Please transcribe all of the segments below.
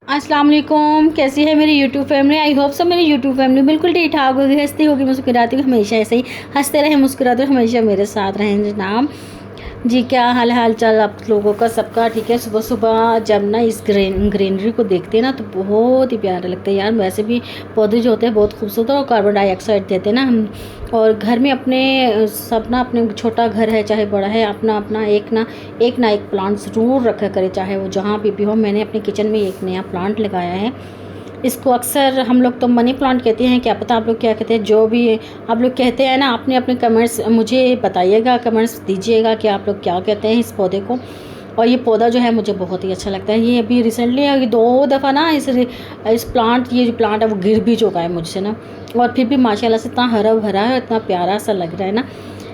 अस्सलाम वालेकुम। कैसी है मेरी यूट्यूब फैमिली? आई होप सब मेरी यूट्यूब फैमिली बिल्कुल ठीक ठाक होगी, हंसती होगी, मुस्कुराती होगी, हमेशा ऐसे ही हंसते रहें, मुस्कुराते रहें, हमेशा मेरे साथ रहें जनाब जी। क्या हाल चाल आप लोगों का? सबका ठीक है? सुबह सुबह जब ना इस ग्रीनरी को देखते हैं ना तो बहुत ही प्यारा लगता है यार। वैसे भी पौधे जो होते हैं बहुत खूबसूरत और कार्बन डाइऑक्साइड देते हैं ना हम। और घर में अपने सब ना, अपने छोटा घर है चाहे बड़ा है, अपना अपना एक ना एक प्लांट ज़रूर रखा करे, चाहे वो जहाँ भी हो। मैंने अपने किचन में एक नया प्लांट लगाया है। इसको अक्सर हम लोग तो मनी प्लांट कहते हैं, क्या पता आप लोग क्या कहते हैं। जो भी आप लोग कहते हैं ना, अपने अपने कमेंट्स मुझे बताइएगा, कमेंट्स दीजिएगा कि आप लोग क्या कहते हैं इस पौधे को। और ये पौधा जो है मुझे बहुत ही अच्छा लगता है। ये अभी रिसेंटली ये 2 दफ़ा ना इस प्लांट, ये जो प्लांट है वो गिर भी चुका है मुझसे ना, और फिर भी माशाल्लाह से इतना हरा भरा है, इतना प्यारा सा लग रहा है ना।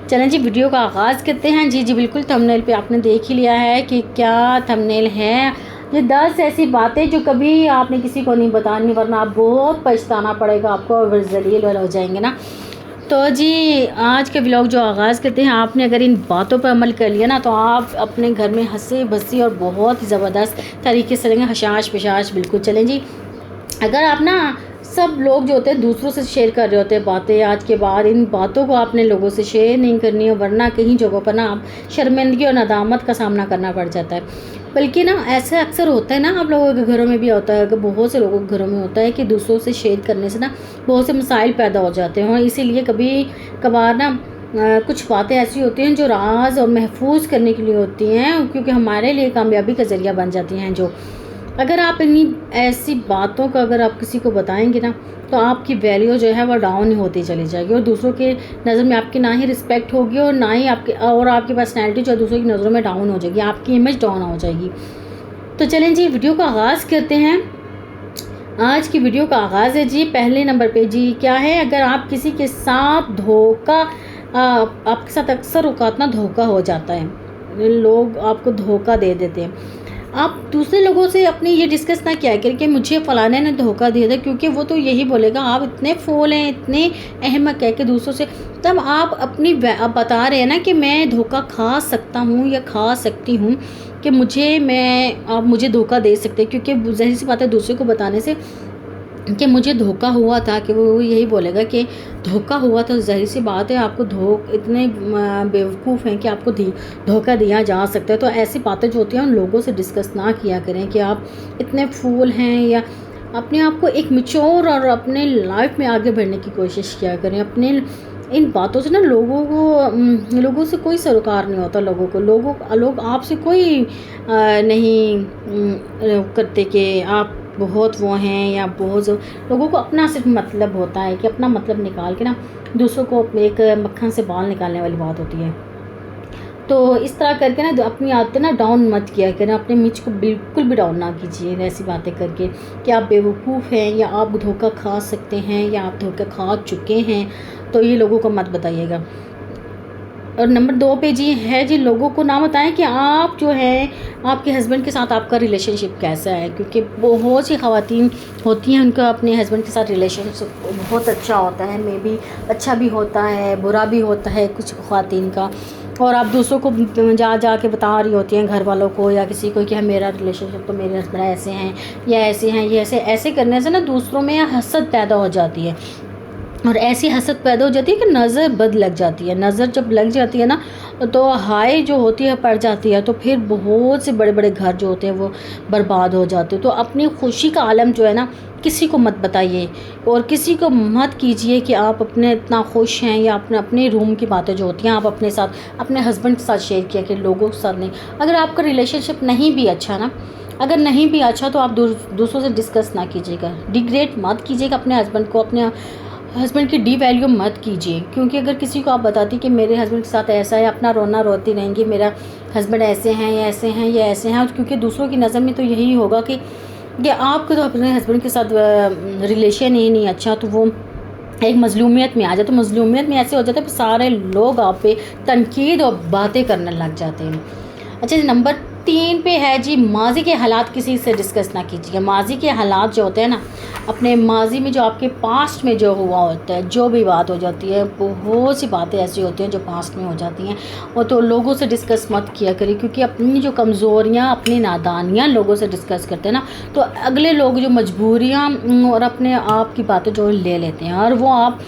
चलें जी, वीडियो का आगाज़ करते हैं। जी बिल्कुल, थंबनेल पे आपने देख ही लिया है कि क्या थंबनेल है। ये 10 ऐसी बातें जो कभी आपने किसी को नहीं बतानी, वरना आप बहुत पछताना पड़ेगा आपको और जलील हो जाएंगे ना। तो जी आज के व्लॉग जो आगाज़ करते हैं, आपने अगर इन बातों पर अमल कर लिया ना तो आप अपने घर में हंसी बसी और बहुत ही ज़बरदस्त तरीके से रहेंगे, हशाश पिशाश बिल्कुल। चलें जी, अगर आप ना, सब लोग जो होते हैं दूसरों से शेयर कर रहे होते हैं बातें, आज के बाद इन बातों को आपने लोगों से शेयर नहीं करनी है, वरना कहीं जगहों पर ना आप शर्मिंदगी और नदामत का सामना करना पड़ जाता है। बल्कि ना ऐसा अक्सर होता है ना, आप लोगों के घरों में भी होता है, कि बहुत से लोगों के घरों में होता है कि दूसरों से शेयर करने से ना बहुत से मसाइल पैदा हो जाते हैं। और इसीलिए कभी कभार ना कुछ बातें ऐसी होती हैं जो राज और महफूज करने के लिए होती हैं, क्योंकि हमारे लिए कामयाबी का ज़रिया बन जाती हैं। जो अगर आप इन्हीं ऐसी बातों का अगर आप किसी को बताएंगे ना तो आपकी वैल्यू जो है वो डाउन ही होती चली जाएगी, और दूसरों के नज़र में आपकी ना ही रिस्पेक्ट होगी और ना ही आपकी पर्सनैलिटी जो है दूसरों की नज़रों में डाउन हो जाएगी, आपकी इमेज डाउन हो जाएगी। तो चलें जी, वीडियो का आगाज़ करते हैं। आज की वीडियो का आगाज़ है जी पहले नंबर पे। जी क्या है, अगर आप किसी के साथ आपके साथ अक्सर औकात ना धोखा हो जाता है, लोग आपको धोखा दे देते हैं। आप दूसरे लोगों से अपनी ये डिस्कस ना किया करें कि मुझे फ़लाने ने धोखा दिया था, क्योंकि वो तो यही बोलेगा आप इतने फूल हैं, इतने अहमक है कि दूसरों से, तब आप आप बता रहे हैं ना कि मैं धोखा खा सकता हूँ या खा सकती हूँ, कि आप मुझे धोखा दे सकते हैं। क्योंकि ज़ाहिर सी बात है, दूसरे को बताने से कि मुझे धोखा हुआ था, कि वो यही बोलेगा कि धोखा हुआ था। ज़ाहिर सी बात है, आपको इतने बेवकूफ़ हैं कि आपको धोखा दिया जा सकता है। तो ऐसी बातें जो होती हैं उन लोगों से डिस्कस ना किया करें कि आप इतने फूल हैं, या अपने आप को एक मैच्योर और अपने लाइफ में आगे बढ़ने की कोशिश किया करें। अपने इन बातों से ना लोगों से कोई सरोकार नहीं होता। लोग आपसे कोई नहीं करते कि आप बहुत वो हैं या बहुत लोगों को अपना सिर्फ मतलब होता है कि अपना मतलब निकाल के ना दूसरों को एक मक्खन से बाल निकालने वाली बात होती है। तो इस तरह करके ना अपनी आदतें ना डाउन मत किया करें, अपने इमेज को बिल्कुल भी डाउन ना कीजिए ऐसी बातें करके कि आप बेवकूफ़ हैं या आप धोखा खा सकते हैं या आप धोखा खा चुके हैं। तो ये लोगों को मत बताइएगा। और नंबर 2 पे जी है जी, लोगों को ना बताएं कि आप जो है आपके हस्बैंड के साथ आपका रिलेशनशिप कैसा है, क्योंकि बहुत सी ख़वातीन होती हैं उनका अपने हस्बैंड के साथ रिलेशनशिप बहुत अच्छा होता है, मे बी अच्छा भी होता है, बुरा भी होता है कुछ ख़वातीन का। और आप दूसरों को जा के बता रही होती हैं, घर वालों को या किसी को, कि मेरा रिलेशनशिप तो मेरे हस्बैंड ऐसे हैं या ऐसे हैं, ये ऐसे करने से ना दूसरों में हसद पैदा हो जाती है। और ऐसी हसद पैदा हो जाती है कि नज़र बद लग जाती है। नज़र जब लग जाती है ना तो हाय जो होती है पड़ जाती है, तो फिर बहुत से बड़े बड़े घर जो होते हैं वो बर्बाद हो जाते हैं। तो अपनी खुशी का आलम जो है ना किसी को मत बताइए, और किसी को मत कीजिए कि आप अपने इतना खुश हैं, या अपने रूम की बातें जो होती हैं आप अपने साथ अपने हस्बैंड के साथ शेयर किया कि लोगों के साथ नहीं। अगर आपका रिलेशनशिप नहीं भी अच्छा ना, अगर नहीं भी अच्छा तो आप दूसरों से डिस्कस ना कीजिएगा, डिग्रेड मत कीजिएगा अपने हस्बैंड को, अपने हस्बैंड की डी वैल्यू मत कीजिए। क्योंकि अगर किसी को आप बताती कि मेरे हस्बैंड के साथ ऐसा है, अपना रोना रोती रहेंगी, मेरा हस्बैंड ऐसे हैं या ऐसे हैं या ऐसे हैं, क्योंकि दूसरों की नज़र में तो यही होगा कि आपको तो अपने हस्बैंड के साथ रिलेशन ही नहीं अच्छा, तो वो एक मजलूमियत में आ जाए। तो मजलूमियत में ऐसे हो जाता है सारे लोग आप पे तनकीद और बातें करने लग जाते हैं। अच्छा, नंबर 3 पे है जी, माजी के हालात किसी से डिस्कस ना कीजिए। माजी के हालात जो होते हैं ना, अपने माजी में जो आपके पास्ट में जो हुआ होता है, जो भी बात हो जाती है, बहुत सी बातें ऐसी होती हैं जो पास्ट में हो जाती हैं, वो तो लोगों से डिस्कस मत किया करिए, क्योंकि अपनी जो कमज़ोरियाँ, अपनी नादानियाँ लोगों से डिस्कस करते हैं ना, तो अगले लोग जो मजबूरियाँ और अपने आप की बातें जो ले लेते हैं, और वो आप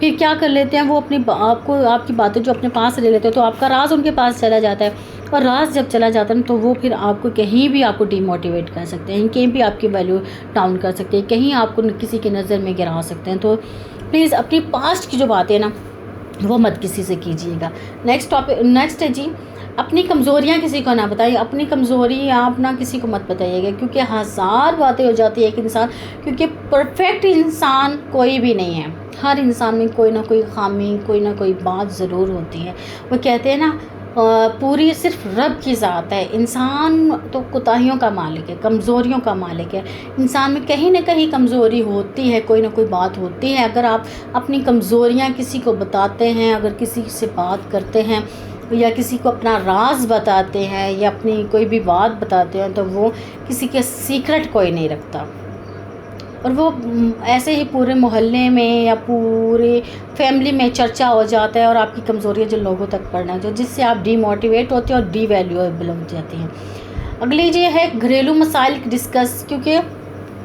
फिर क्या कर लेते हैं, वो अपनी आपको आपकी बातें जो अपने पास ले लेते हैं, तो आपका राज उनके पास चला जाता है, और राज जब चला जाता है तो वो फिर आपको कहीं भी आपको डिमोटिवेट कर सकते हैं, कहीं भी आपकी वैल्यू डाउन कर सकते हैं, कहीं आपको किसी की नज़र में गिरा सकते हैं। तो प्लीज़ अपनी पास्ट की जो बातें हैं ना, वो मत किसी से कीजिएगा। नेक्स्ट है जी, अपनी कमज़ोरियाँ किसी को ना बताइए। अपनी कमज़ोरी आप ना किसी को मत बताइएगा, क्योंकि हज़ार बातें हो जाती है एक इंसान, क्योंकि परफेक्ट इंसान कोई भी नहीं है। हर इंसान में कोई ना कोई खामी, कोई ना कोई बात ज़रूर होती है। वो कहते हैं ना, पूरी सिर्फ रब की ज़ात है, इंसान तो कोताहियों का मालिक है, कमज़ोरियों का मालिक है। इंसान में कहीं ना कहीं कमज़ोरी होती है, कोई ना कोई बात होती है। अगर आप अपनी कमज़ोरियाँ किसी को बताते हैं, अगर किसी से बात करते हैं, या किसी को अपना राज बताते हैं, या अपनी कोई भी बात बताते हैं, तो वो किसी के सीक्रेट कोई नहीं रखता, और वो ऐसे ही पूरे मोहल्ले में या पूरे फैमिली में चर्चा हो जाता है, और आपकी कमज़ोरियाँ जो लोगों तक पड़ना जो, जिससे आप डीमोटिवेट होते हैं और डीवैल्यूएबल हो जाती हैं। अगली ये है घरेलू मसाइल डिस्कस, क्योंकि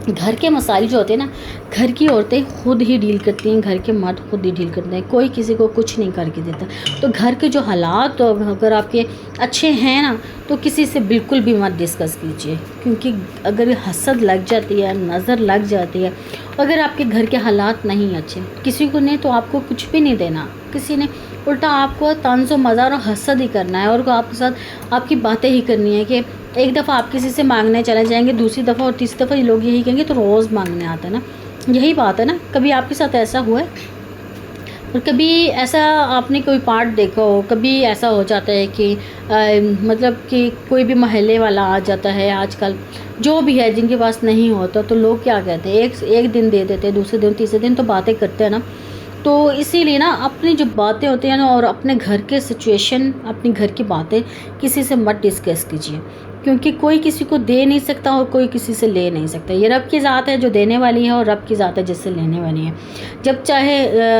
घर के मसाइल जो होते हैं ना, घर की औरतें खुद ही डील करती हैं, घर के मर्द खुद ही डील करते हैं, कोई किसी को कुछ नहीं करके देता। तो घर के जो हालात अगर आपके अच्छे हैं ना, तो किसी से बिल्कुल भी मत डिस्कस कीजिए, क्योंकि अगर हसद लग जाती है, नज़र लग जाती है, अगर आपके घर के हालात नहीं अच्छे, किसी को नहीं तो आपको कुछ भी नहीं देना, किसी ने उल्टा आपको तंज़ व मज़ाक और हसद ही करना है, और आपके साथ आपकी बातें ही करनी है। कि एक दफ़ा आप किसी से मांगने चले जाएंगे, दूसरी दफ़ा और तीसरी दफ़ा ये लोग यही कहेंगे तो रोज़ मांगने आता है ना, यही बात है ना। कभी आपके साथ ऐसा हुआ है? और कभी ऐसा आपने कोई पार्ट देखा हो, कभी ऐसा हो जाता है कि मतलब कि कोई भी महल्ले वाला आ जाता है, आजकल जो भी है जिनके पास नहीं होता, तो लोग क्या कहते हैं, एक दिन दे देते हैं, दूसरे दिन तीसरे दिन तो बातें करते हैं ना। तो इसीलिए ना अपनी जो बातें होती हैं ना, और अपने घर के सिचुएशन, अपनी घर की बातें किसी से मत डिस्कस कीजिए, क्योंकि कोई किसी को दे नहीं सकता और कोई किसी से ले नहीं सकता। ये रब की ज़ात है जो देने वाली है, और रब की ज़ात है जिससे लेने वाली है। जब चाहे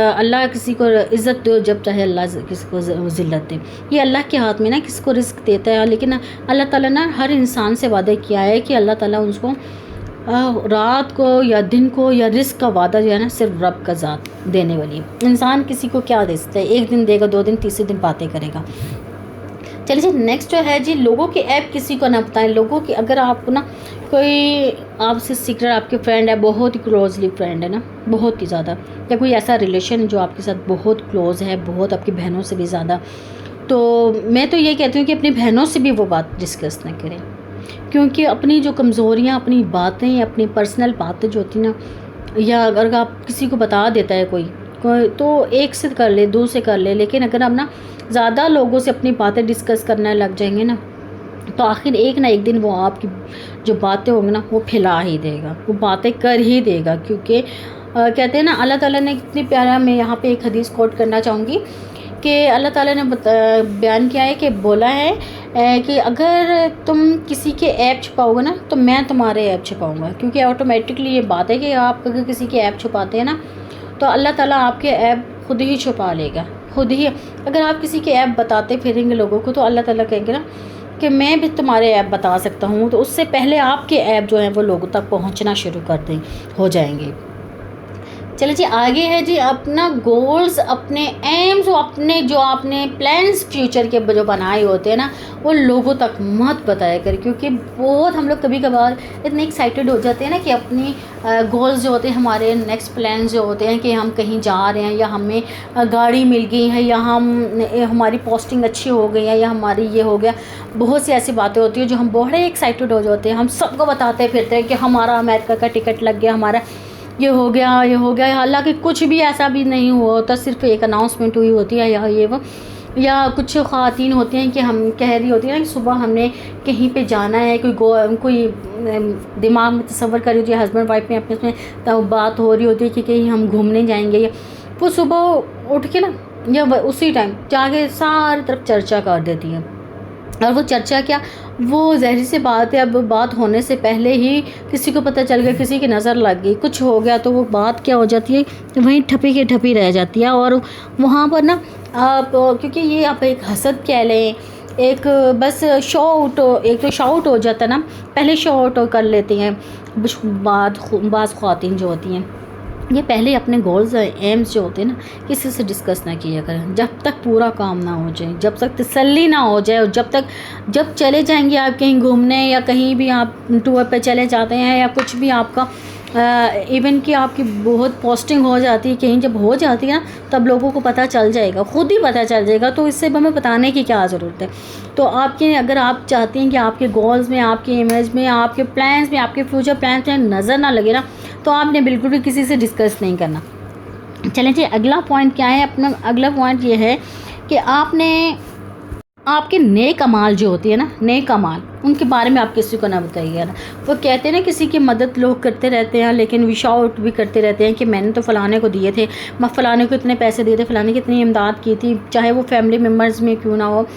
अल्लाह किसी को इज़्ज़त दे, और जब चाहे अल्लाह किसी को ज़िल्लत दे। ये अल्लाह के हाथ में ना, किसको रिस्क देता है। लेकिन अल्लाह ताला ना हर इंसान से वादा किया है कि अल्लाह ताला उसको रात को या दिन को या रिस्क का वादा जो है ना, सिर्फ रब का ज़ात देने वाली है। इंसान किसी को क्या दे सकता है, एक दिन देगा, 2 दिन, तीसरे दिन बातें करेगा। चलिए जी, नेक्स्ट जो है जी, लोगों के ऐप किसी को ना बताएं। लोगों की अगर आप ना कोई आपसे सीक्रेट, आपके फ्रेंड है, बहुत ही क्लोजली फ्रेंड है ना, बहुत ही ज़्यादा, या कोई ऐसा रिलेशन है जो आपके साथ बहुत क्लोज है, बहुत आपकी बहनों से भी ज़्यादा, तो मैं तो ये कहती हूँ कि अपनी बहनों से भी वो बात डिस्कस ना करें, क्योंकि अपनी जो कमज़ोरियाँ, अपनी बातें, अपनी पर्सनल बातें जो होती ना, या अगर आप किसी को बता देता है कोई तो एक से कर ले, 2 से कर ले, लेकिन अगर हम ना ज़्यादा लोगों से अपनी बातें डिस्कस करने लग जाएंगे ना, तो आखिर एक ना एक दिन वो आपकी जो बातें होंगी ना, वो फैला ही देगा, वो बातें कर ही देगा। क्योंकि कहते हैं ना, अल्लाह ताला ने कितनी प्यारा, मैं यहाँ पे एक हदीस कोट करना चाहूँगी कि अल्लाह ताला ने बयान किया है कि बोला है कि अगर तुम किसी के ऐप छुपाओगे ना, तो मैं तुम्हारे ऐप छुपाऊँगा। क्योंकि ऑटोमेटिकली ये बात है कि आप अगर किसी के ऐप छुपाते हैं ना, तो अल्लाह ताला आपके ऐप खुद ही छुपा लेगा, खुद ही। अगर आप किसी के ऐप बताते फिरेंगे लोगों को, तो अल्लाह ताला कहेंगे ना कि मैं भी तुम्हारे ऐप बता सकता हूँ, तो उससे पहले आपके ऐप जो हैं वो लोगों तक पहुँचना शुरू हो जाएंगे। चलिए जी, आगे है जी, अपना गोल्स, अपने एम्स, अपने जो आपने प्लान्स फ्यूचर के जो बनाए होते हैं ना, वो लोगों तक मत बताया करें। क्योंकि बहुत हम लोग कभी कभार इतने एक्साइटेड हो जाते हैं ना कि अपनी गोल्स जो होते हैं, हमारे नेक्स्ट प्लान जो होते हैं कि हम कहीं जा रहे हैं, या हमें गाड़ी मिल गई है, या हमारी पोस्टिंग अच्छी हो गई है, या हमारी ये हो गया। बहुत सी ऐसी बातें होती हैं जो हम बड़े एक्साइटेड हो जाते हैं, हम सबको बताते फिरते हैं कि हमारा अमेरिका का टिकट लग गया, हमारा ये हो गया। हालांकि कुछ भी ऐसा भी नहीं हुआ होता, सिर्फ एक अनाउंसमेंट हुई होती है, या ये वो, या कुछ ख़वातीन होती हैं कि हम कह रही होती हैं कि सुबह हमने कहीं पे जाना है, कोई दिमाग में तस्वर कर रही होती है, हस्बैंड वाइफ में अपने तो बात हो रही होती है कि कहीं हम घूमने जाएंगे, या वो सुबह उठ के ना, या उसी टाइम जाके सारी तरफ चर्चा कर देती हैं। और वो चर्चा क्या, वो ज़ाहिर सी बात है, अब बात होने से पहले ही किसी को पता चल गया, किसी की नज़र लग गई, कुछ हो गया, तो वो बात क्या हो जाती है, वहीं ठपी की ठपी रह जाती है। और वहाँ पर ना आप, क्योंकि ये आप एक हसद कह लें, एक बस शॉट, एक तो शॉट हो जाता है ना, पहले शॉट कर लेती हैं बाज़ ख़वातीन जो होती हैं, ये पहले अपने गोल्स एम्स जो होते हैं ना किसी से डिस्कस ना किया करें, जब तक पूरा काम ना हो जाए, जब तक तसल्ली ना हो जाए, और जब चले जाएंगे आप कहीं घूमने या कहीं भी आप टूर पे चले जाते हैं या कुछ भी आपका इवन कि आपकी बहुत पोस्टिंग हो जाती है कहीं, जब हो जाती है ना तब लोगों को पता चल जाएगा, ख़ुद ही पता चल जाएगा। तो इससे हमें बताने की क्या ज़रूरत है। तो आपके, अगर आप चाहती हैं कि आपके गोल्स में, आपके इमेज में, आपके प्लान्स में, आपके फ्यूचर प्लान्स में नज़र ना लगे ना, तो आपने बिल्कुल भी किसी से डिस्कस नहीं करना। चलें जी, अगला पॉइंट क्या है अपना? अगला पॉइंट ये है कि आपने आपके नेक अमाल जो होती है ना, नेक अमाल, उनके बारे में आप किसी को ना बताइएगा ना। वो कहते हैं ना किसी की मदद लोग करते रहते हैं, लेकिन विश आउट भी करते रहते हैं कि मैंने तो फ़लाने को दिए थे, मैं फ़लाने को इतने पैसे दिए थे, फ़लाने की इतनी इमदाद की थी, चाहे वो फैमिली मेम्बर्स में क्यों ना हो।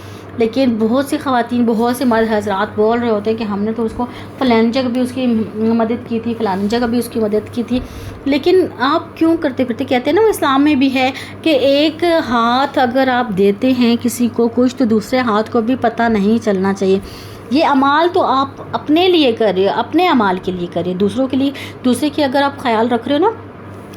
लेकिन बहुत सी ख़वातीन, बहुत से मर्द हज़रात बोल रहे होते हैं कि हमने तो उसको फ़लानी जगह भी उसकी मदद की थी, फ़लानी जगह भी उसकी मदद की थी। लेकिन आप क्यों करते फिरते? कहते हैं ना, वो इस्लाम में भी है कि एक हाथ अगर आप देते हैं किसी को कुछ, तो दूसरे हाथ को भी पता नहीं चलना चाहिए। ये अमाल तो आप अपने लिए कर रहे हो, अपने अमाल के लिए करिए, दूसरों के लिए, दूसरे की अगर आप ख्याल रख रहे हो ना,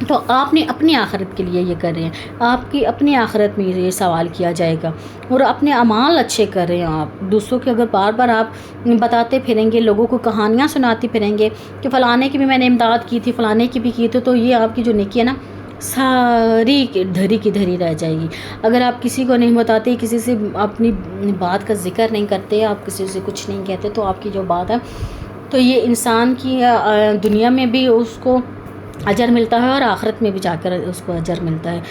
तो आपने अपनी आखिरत के लिए ये कर रहे हैं, आपकी अपनी आखिरत में ये सवाल किया जाएगा। और अपने अमाल अच्छे कर रहे हैं आप। दूसरों के अगर बार बार आप बताते फिरेंगे, लोगों को कहानियाँ सुनाते फिरेंगे कि फ़लाने की भी मैंने इमदाद की थी, फ़लाने की भी की थी, तो ये आपकी जो नेकी है ना सारी धरी की धरी रह जाएगी। अगर आप किसी को नहीं बताते, किसी से अपनी बात का जिक्र नहीं करते, आप किसी से कुछ नहीं कहते, तो आपकी जो बात है, तो ये इंसान की दुनिया में भी उसको अजर मिलता है और आखिरत में भी जाकर उसको अजर मिलता है।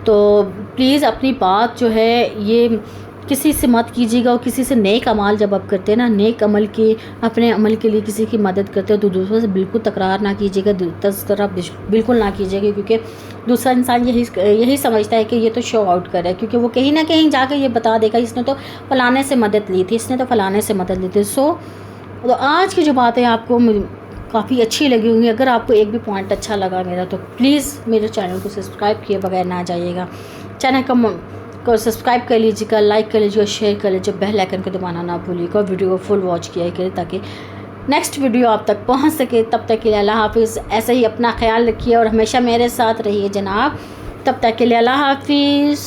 तो प्लीज़ अपनी बात जो है ये किसी से मत कीजिएगा। और किसी से नेक अमाल जब आप करते हैं ना, नेक अमल की, अपने अमल के लिए किसी की मदद करते हो, तो दूसरों से बिल्कुल तकरार ना कीजिएगा, तज़किरा बिल्कुल ना कीजिएगा। क्योंकि दूसरा इंसान यही समझता है कि ये तो शो आउट कर रहा है, क्योंकि वो कहीं ना कहीं जाकर ये बता देगा इसने तो फ़लाने से मदद ली थी, इसने तो फ़लाने से मदद ली थी। तो आज की जो बातें आपको काफ़ी अच्छी लगी होंगी। अगर आपको एक भी पॉइंट अच्छा लगा मेरा, तो प्लीज़ मेरे चैनल को सब्सक्राइब किए बगैर ना जाइएगा। चैनल को सब्सक्राइब कर लीजिएगा, लाइक कर लीजिएगा, शेयर कर लीजिए, बेल आइकन को दबाना ना भूलिएगा, वीडियो को फुल वॉच किया करें ताकि नेक्स्ट वीडियो आप तक पहुंच सके। तब तक के लिए अल्लाह हाफिज़। ऐसे ही अपना ख्याल रखिए और हमेशा मेरे साथ रहिए जनाब। तब तक के लिए अल्लाह हाफिज़।